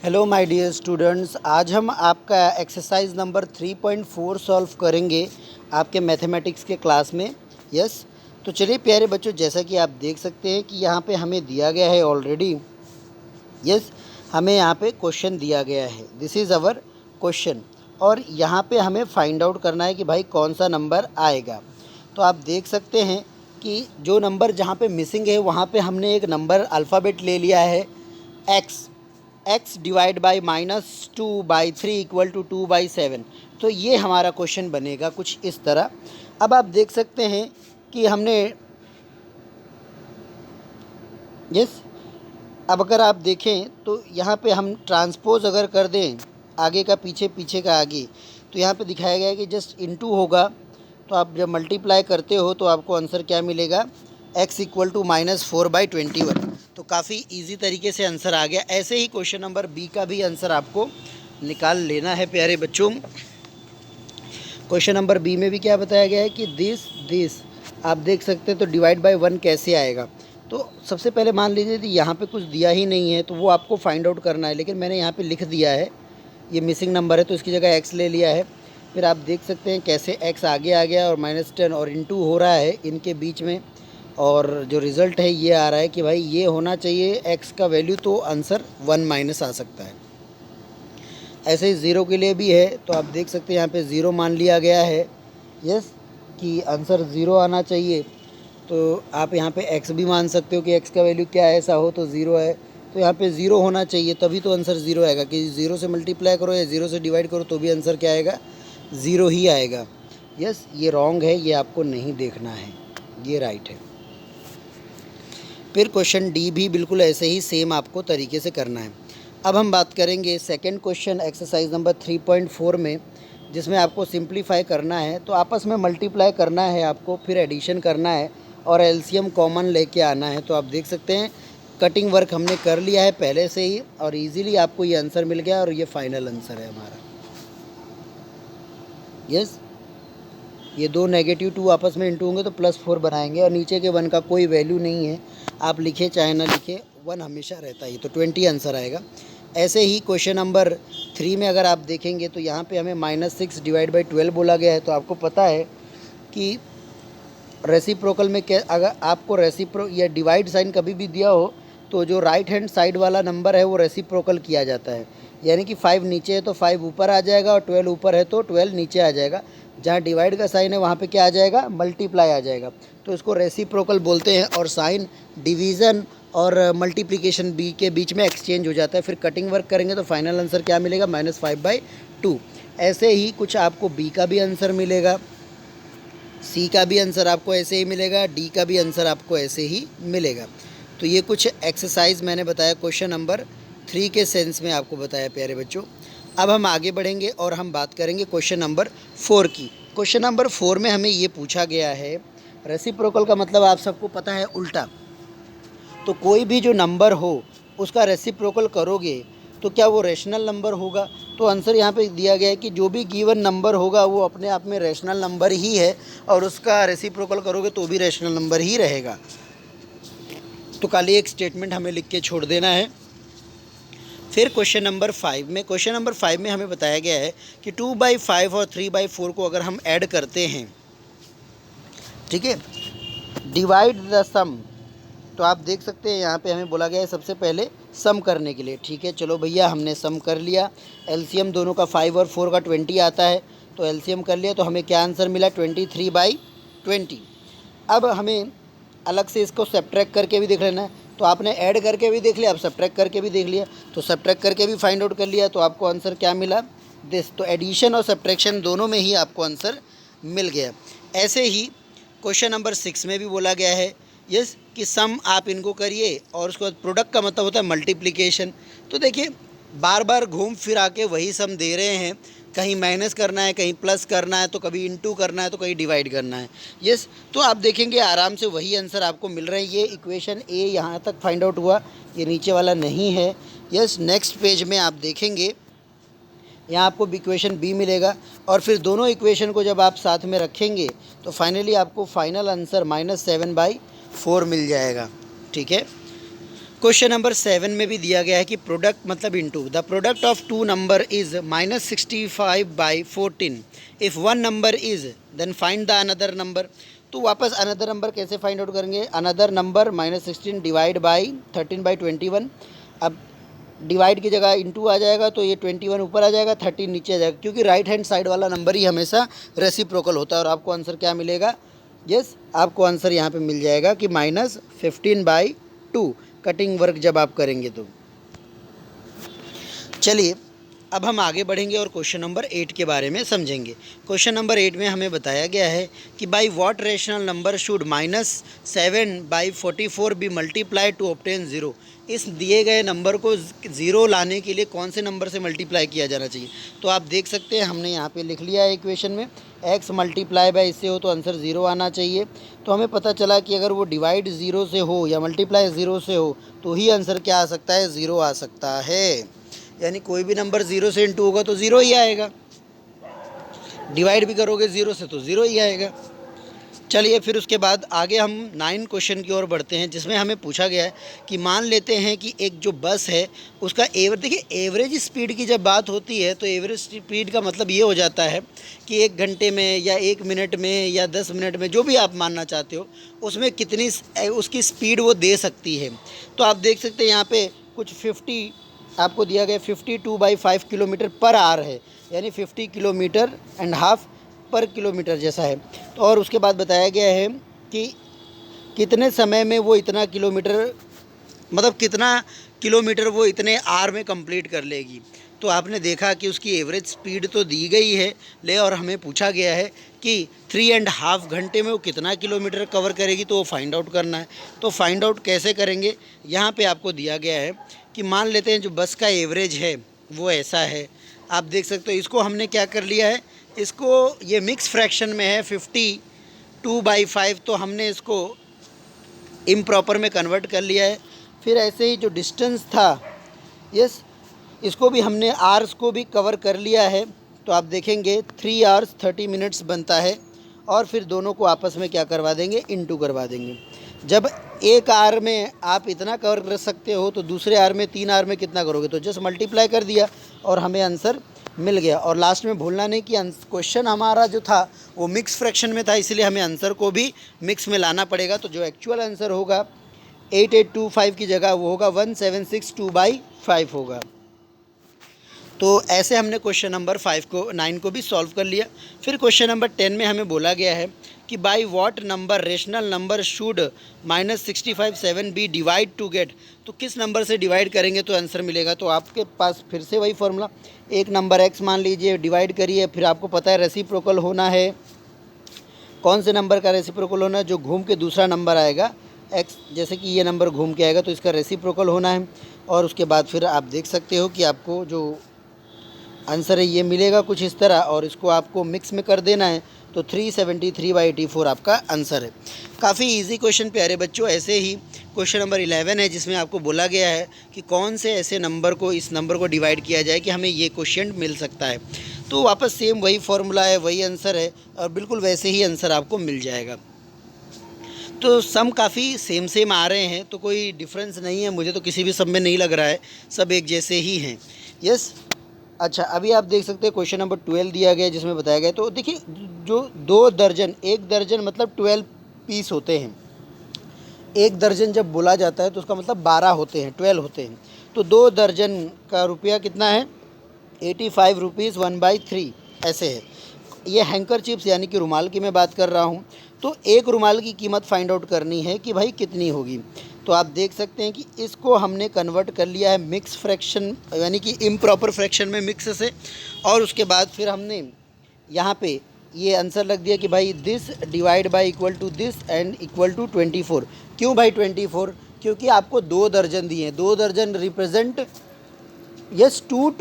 Hello my dear students, आज हम आपका एक्सरसाइज नंबर 3.4 सॉल्व करेंगे आपके मैथमेटिक्स के क्लास में। यस, तो चलिए प्यारे बच्चों, जैसा कि आप देख सकते हैं कि यहाँ पे हमें दिया गया है ऑलरेडी। यस, हमें यहाँ पे क्वेश्चन दिया गया है, दिस इज़ अवर क्वेश्चन। और यहाँ पे हमें फाइंड आउट करना है कि भाई कौन सा नंबर आएगा। तो आप देख सकते हैं कि जो नंबर जहाँ पे मिसिंग है वहाँ पे हमने एक नंबर अल्फ़ाबेट ले लिया है x divide by -2/3 equal to 2/7। तो ये हमारा क्वेश्चन बनेगा कुछ इस तरह। अब आप देख सकते हैं कि हमने यस अब अगर आप देखें तो यहाँ पे हम ट्रांसपोज अगर कर दें आगे का पीछे, पीछे का आगे, तो यहाँ पे दिखाया गया है कि जस्ट इनटू होगा। तो आप जब मल्टीप्लाई करते हो तो आपको आंसर क्या मिलेगा, x इक्वल टू -4/21। तो काफ़ी इजी तरीके से आंसर आ गया। ऐसे ही क्वेश्चन नंबर बी का भी आंसर आपको निकाल लेना है प्यारे बच्चों। क्वेश्चन नंबर बी में भी क्या बताया गया है कि दिस आप देख सकते हैं। तो डिवाइड बाय 1 कैसे आएगा। तो सबसे पहले मान लीजिए कि यहाँ पे कुछ दिया ही नहीं है तो वो आपको फाइंड आउट करना है, लेकिन मैंने यहाँ पे लिख दिया है ये मिसिंग नंबर है तो इसकी जगह x ले लिया है। फिर आप देख सकते हैं कैसे x आगे आ गया और -10 और इनटू हो रहा है इनके बीच में, और जो रिज़ल्ट है ये आ रहा है कि भाई ये होना चाहिए x का वैल्यू, तो आंसर 1 माइनस आ सकता है। ऐसे ही ज़ीरो के लिए भी है, तो आप देख सकते हैं यहाँ पे ज़ीरो मान लिया गया है। यस, कि आंसर ज़ीरो आना चाहिए। तो आप यहाँ पे x भी मान सकते हो कि x का वैल्यू क्या है, ऐसा हो तो ज़ीरो है, तो यहाँ पे ज़ीरो होना चाहिए, तभी तो आंसर ज़ीरो आएगा। कि ज़ीरो से मल्टीप्लाई करो या ज़ीरो से डिवाइड करो तो भी आंसर क्या आएगा, ज़ीरो ही आएगा। यस, ये रॉन्ग है, ये आपको नहीं देखना है, ये राइट है। फिर क्वेश्चन डी भी बिल्कुल ऐसे ही सेम आपको तरीके से करना है। अब हम बात करेंगे सेकंड क्वेश्चन एक्सरसाइज नंबर 3.4 में, जिसमें आपको सिंप्लीफाई करना है। तो आपस में मल्टीप्लाई करना है आपको, फिर एडिशन करना है और एलसीएम कॉमन लेके आना है। तो आप देख सकते हैं कटिंग वर्क हमने कर लिया है पहले से ही, और इजीली आपको ये आंसर मिल गया, और ये फाइनल आंसर है हमारा। यस, ये दो -2 आपस में इंटू होंगे तो +4 बनाएंगे, और नीचे के 1 का कोई वैल्यू नहीं है, आप लिखे चाहे ना लिखे 1 हमेशा रहता है, तो 20 आंसर आएगा। ऐसे ही क्वेश्चन नंबर 3 में अगर आप देखेंगे तो यहाँ पे हमें -6 डिवाइड बाई 12 बोला गया है। तो आपको पता है कि रेसिप्रोकल में क्या, अगर आपको या डिवाइड साइन कभी भी दिया हो तो जो राइट हैंड साइड वाला नंबर है वो रेसिप्रोकल किया जाता है। यानी कि 5 नीचे है तो 5 ऊपर आ जाएगा, और 12 ऊपर है तो 12 नीचे आ जाएगा। जहाँ डिवाइड का साइन है वहाँ पे क्या आ जाएगा, मल्टीप्लाई आ जाएगा। तो इसको रेसिप्रोकल बोलते हैं, और साइन डिवीज़न और मल्टीप्लिकेशन बी के बीच में एक्सचेंज हो जाता है। फिर कटिंग वर्क करेंगे तो फाइनल आंसर क्या मिलेगा, -5/2। ऐसे ही कुछ आपको बी का भी आंसर मिलेगा, सी का भी आंसर आपको ऐसे ही मिलेगा, डी का भी आंसर आपको ऐसे ही मिलेगा। तो ये कुछ एक्सरसाइज मैंने बताया क्वेश्चन नंबर 3 के सेंस में आपको बताया प्यारे बच्चों। अब हम आगे बढ़ेंगे और हम बात करेंगे क्वेश्चन नंबर 4 की। क्वेश्चन नंबर 4 में हमें ये पूछा गया है, रेसिप्रोकल का मतलब आप सबको पता है उल्टा। तो कोई भी जो नंबर हो उसका रेसिप्रोकल करोगे तो क्या वो रैशनल नंबर होगा। तो आंसर यहाँ पे दिया गया है कि जो भी गिवन नंबर होगा वो अपने आप में रैशनल नंबर ही है, और उसका रेसिप्रोकल करोगे तो भी रैशनल नंबर ही रहेगा। तो खाली एक स्टेटमेंट हमें लिख के छोड़ देना है। फिर क्वेश्चन नंबर 5 में हमें बताया गया है कि 2/5 और 3/4 को अगर हम ऐड करते हैं, ठीक है, डिवाइड द सम। तो आप देख सकते हैं यहाँ पे हमें बोला गया है सबसे पहले सम करने के लिए। ठीक है, चलो भैया हमने सम कर लिया। एलसीएम दोनों का 5 और 4 का 20 आता है, तो एलसीएम कर लिया, तो हमें क्या आंसर मिला, 23/20। अब हमें अलग से इसको सब्ट्रैक्ट करके भी देख लेना है। तो आपने ऐड करके भी देख लिया, अब सब्ट्रैक्ट करके भी देख लिया, तो सब्ट्रैक्ट करके भी फाइंड आउट कर लिया, तो आपको आंसर क्या मिला, दिस। तो एडिशन और सब्ट्रैक्शन दोनों में ही आपको आंसर मिल गया। ऐसे ही क्वेश्चन नंबर 6 में भी बोला गया है यस कि सम आप इनको करिए, और उसके बाद प्रोडक्ट का मतलब होता है मल्टीप्लिकेशन। तो देखिए बार बार घूम फिर आके वही सम दे रहे हैं, कहीं माइनस करना है, कहीं प्लस करना है, तो कभी इनटू करना है, तो कहीं डिवाइड करना है। यस, तो आप देखेंगे आराम से वही आंसर आपको मिल रहे हैं। ये इक्वेशन ए यहाँ तक फाइंड आउट हुआ, ये नीचे वाला नहीं है। यस, नेक्स्ट पेज में आप देखेंगे यहाँ आपको इक्वेशन बी मिलेगा, और फिर दोनों इक्वेशन को जब आप साथ में रखेंगे तो फाइनली आपको फाइनल आंसर -7/4 मिल जाएगा। ठीक है, क्वेश्चन नंबर 7 में भी दिया गया है कि प्रोडक्ट मतलब into the product of two number is -65/14 if one number is then find the another number. तो वापस अनदर नंबर कैसे फाइंड आउट करेंगे? Another number -16 divide by 13/21। अब डिवाइड की जगह इनटू आ जाएगा तो ये 21 ऊपर आ जाएगा, 13 नीचे आ जाएगा, क्योंकि राइट हैंड साइड वाला नंबर ही हमेशा रेसिप्रोकल होता है। और आपको आंसर क्या मिलेगा? यस, आपको आंसर यहाँ पे मिल जाएगा कि -15/2 कटिंग वर्क जब आप करेंगे तो। चलिए अब हम आगे बढ़ेंगे और क्वेश्चन नंबर 8 के बारे में समझेंगे। क्वेश्चन नंबर 8 में हमें बताया गया है कि by what rational number should -7/44 be multiply to obtain 0। इस दिए गए नंबर को ज़ीरो लाने के लिए कौन से नंबर से मल्टीप्लाई किया जाना चाहिए? तो आप देख सकते हैं हमने यहाँ पे लिख लिया है इक्वेशन में, x मल्टीप्लाई बाय इससे हो तो आंसर 0 आना चाहिए। तो हमें पता चला कि अगर वो डिवाइड 0 से हो या मल्टीप्लाई 0 से हो तो ही आंसर क्या आ सकता है? 0 आ सकता है। यानी कोई भी नंबर 0 से इंटू होगा तो 0 ही आएगा, डिवाइड भी करोगे 0 से तो 0 ही आएगा। चलिए फिर उसके बाद आगे हम 9 क्वेश्चन की ओर बढ़ते हैं, जिसमें हमें पूछा गया है कि मान लेते हैं कि एक जो बस है उसका देखिए एवरेज स्पीड की जब बात होती है तो एवरेज स्पीड का मतलब ये हो जाता है कि 1 घंटे में या 1 मिनट में या 10 मिनट में, जो भी आप मानना चाहते हो, उसमें कितनी उसकी स्पीड वो दे सकती है। तो आप देख सकते हैं यहाँ पे कुछ 50 आपको दिया गया, 52/5 किलोमीटर पर आवर है, यानी 50 किलोमीटर एंड हाफ पर किलोमीटर जैसा है। तो और उसके बाद बताया गया है कि कितने समय में वो इतना किलोमीटर, मतलब कितना किलोमीटर वो इतने आवर में कंप्लीट कर लेगी। तो आपने देखा कि उसकी एवरेज स्पीड तो दी गई है और हमें पूछा गया है कि 3.5 घंटे में वो कितना किलोमीटर कवर करेगी, तो वो फाइंड आउट करना है। तो फाइंड आउट कैसे करेंगे? यहाँ पे आपको दिया गया है कि मान लेते हैं जो बस का एवरेज है वो ऐसा है, आप देख सकते हो। इसको हमने क्या कर लिया है, इसको ये मिक्स फ्रैक्शन में है 52/5, तो हमने इसको इम्प्रॉपर में कन्वर्ट कर लिया है। फिर ऐसे ही जो डिस्टेंस था, यस, इसको भी हमने आवर्स को भी कवर कर लिया है। तो आप देखेंगे 3 आवर्स 30 मिनट्स बनता है, और फिर दोनों को आपस में क्या करवा देंगे? इनटू करवा देंगे। जब एक आवर में आप इतना कवर कर सकते हो तो दूसरे आवर में 3 आवर में कितना करोगे? तो जस्ट मल्टीप्लाई कर दिया और हमें आंसर मिल गया। और लास्ट में भूलना नहीं कि क्वेश्चन हमारा जो था वो मिक्स फ्रैक्शन में था, इसलिए हमें आंसर को भी मिक्स में लाना पड़ेगा। तो जो एक्चुअल आंसर होगा 8825 की जगह वो होगा 1762/5 होगा। तो ऐसे हमने क्वेश्चन नंबर 9 को भी सॉल्व कर लिया। फिर क्वेश्चन नंबर 10 में हमें बोला गया है कि by what number rational number should -65/7 be divide to get. तो किस नंबर से डिवाइड करेंगे तो आंसर मिलेगा? तो आपके पास फिर से वही फॉर्मूला, एक नंबर x मान लीजिए, डिवाइड करिए, फिर आपको पता है रेसिप्रोकल होना है। कौन से नंबर का रेसिप्रोकल होना है? जो घूम के दूसरा नंबर आएगा x, जैसे कि ये नंबर घूम के आएगा तो इसका रेसिप्रोकल होना है। और उसके बाद फिर आप देख सकते हो कि आपको जो आंसर है ये मिलेगा कुछ इस तरह, और इसको आपको मिक्स में कर देना है। तो 373/84 आपका आंसर है। काफ़ी इजी क्वेश्चन प्यारे बच्चों। ऐसे ही क्वेश्चन नंबर 11 है, जिसमें आपको बोला गया है कि कौन से ऐसे नंबर को इस नंबर को डिवाइड किया जाए कि हमें ये क्वेश्चन मिल सकता है। तो वापस सेम वही फॉर्मूला है, वही आंसर है, और बिल्कुल वैसे ही आंसर आपको मिल जाएगा। तो सम काफ़ी सेम आ रहे हैं, तो कोई डिफरेंस नहीं है, मुझे तो किसी भी सम में नहीं लग रहा है, सब एक जैसे ही हैं। यस, अच्छा, अभी आप देख सकते हैं क्वेश्चन नंबर 12 दिया गया है, जिसमें बताया गया है। तो देखिए जो 2 दर्जन, 1 दर्जन मतलब 12 पीस होते हैं। 1 दर्जन जब बोला जाता है तो उसका मतलब 12 होते हैं, 12 होते हैं। तो 2 दर्जन का रुपया कितना है? 85 रुपीज़ 1/3 ऐसे है। ये हैंकर चिप्स यानी कि रुमाल की मैं बात कर रहा हूँ। तो एक रुमाल की कीमत फाइंड आउट करनी है कि भाई कितनी होगी। तो आप देख सकते हैं कि इसको हमने कन्वर्ट कर लिया है मिक्स फ्रैक्शन, यानी कि इम्प्रॉपर फ्रैक्शन में मिक्स से। और उसके बाद फिर हमने यहाँ पे ये आंसर रख दिया कि भाई this divide by equal to this and equal to 24। क्यों भाई 24? क्योंकि आपको 2 दर्जन दिए हैं। 2 दर्जन represent yes 2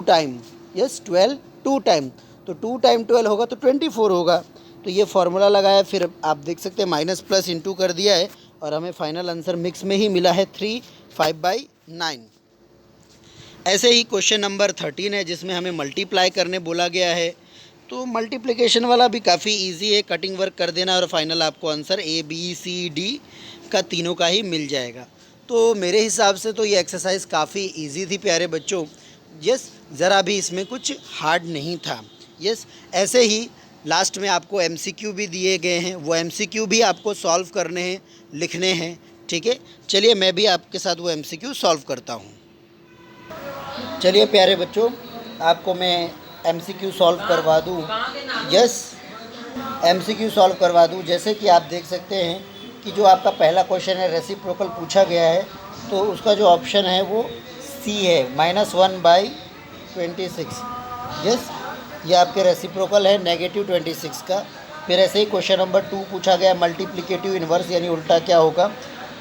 time, yes 12 2 time. तो 2 टाइम 12 होगा तो 24 होगा। तो ये फार्मूला लगाया, फिर आप देख सकते हैं माइनस प्लस इंटू कर दिया है, और हमें फाइनल आंसर मिक्स में ही मिला है 3/5/9। ऐसे ही क्वेश्चन नंबर 13 है, जिसमें हमें मल्टीप्लाई करने बोला गया है। तो मल्टीप्लिकेशन वाला भी काफ़ी इजी है, कटिंग वर्क कर देना और फाइनल आपको आंसर ABCD का तीनों का ही मिल जाएगा। तो मेरे हिसाब से तो ये एक्सरसाइज काफ़ी इजी थी प्यारे बच्चों। यस, ज़रा भी इसमें कुछ हार्ड नहीं था। यस, ऐसे ही लास्ट में आपको एमसीक्यू भी दिए गए हैं, वो एमसीक्यू भी आपको सॉल्व करने हैं, लिखने हैं। ठीक है, चलिए मैं भी आपके साथ वो एमसीक्यू सॉल्व करता हूँ। चलिए प्यारे बच्चों, आपको मैं एमसीक्यू सॉल्व करवा दूँ। यस, एमसीक्यू सॉल्व करवा दूँ। जैसे कि आप देख सकते हैं कि जो आपका पहला क्वेश्चन है रेसिप्रोकल पूछा गया है, तो उसका जो ऑप्शन है वो सी है, -1/26। यस, ये आपके रेसिप्रोकल है -26 का। फिर ऐसे ही क्वेश्चन नंबर 2 पूछा गया मल्टीप्लिकेटिव इन्वर्स यानी उल्टा क्या होगा,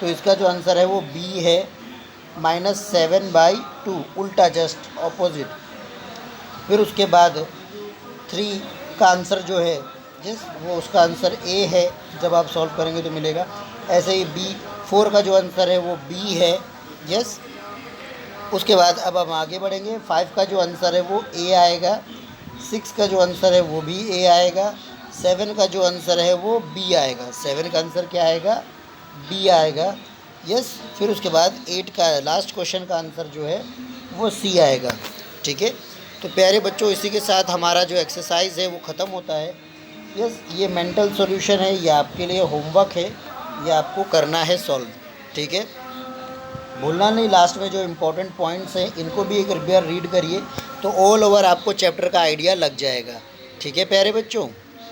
तो इसका जो आंसर है वो बी है, -7/2, उल्टा जस्ट ऑपोजिट। फिर उसके बाद 3 का आंसर जो है जिस वो उसका आंसर ए है, जब आप सॉल्व करेंगे तो मिलेगा। ऐसे ही बी 4 का जो आंसर है वो बी है। यस, उसके बाद अब हम आगे बढ़ेंगे। 5 का जो आंसर है वो ए आएगा, 6 का जो आंसर है वो भी ए आएगा, 7 का जो आंसर है वो बी आएगा। 7 का आंसर क्या आएगा, बी आएगा। यस, फिर उसके बाद 8 का लास्ट क्वेश्चन का आंसर जो है वो सी आएगा। ठीक है, तो प्यारे बच्चों इसी के साथ हमारा जो एक्सरसाइज है वो ख़त्म होता है। यस, ये मेंटल सॉल्यूशन है, ये आपके लिए होमवर्क है, ये आपको करना है सॉल्व। ठीक है, भूलना नहीं, लास्ट में जो इम्पोर्टेंट पॉइंट्स हैं इनको भी एक बार रीड करिए, तो ऑल ओवर आपको चैप्टर का आइडिया लग जाएगा। ठीक है प्यारे बच्चों।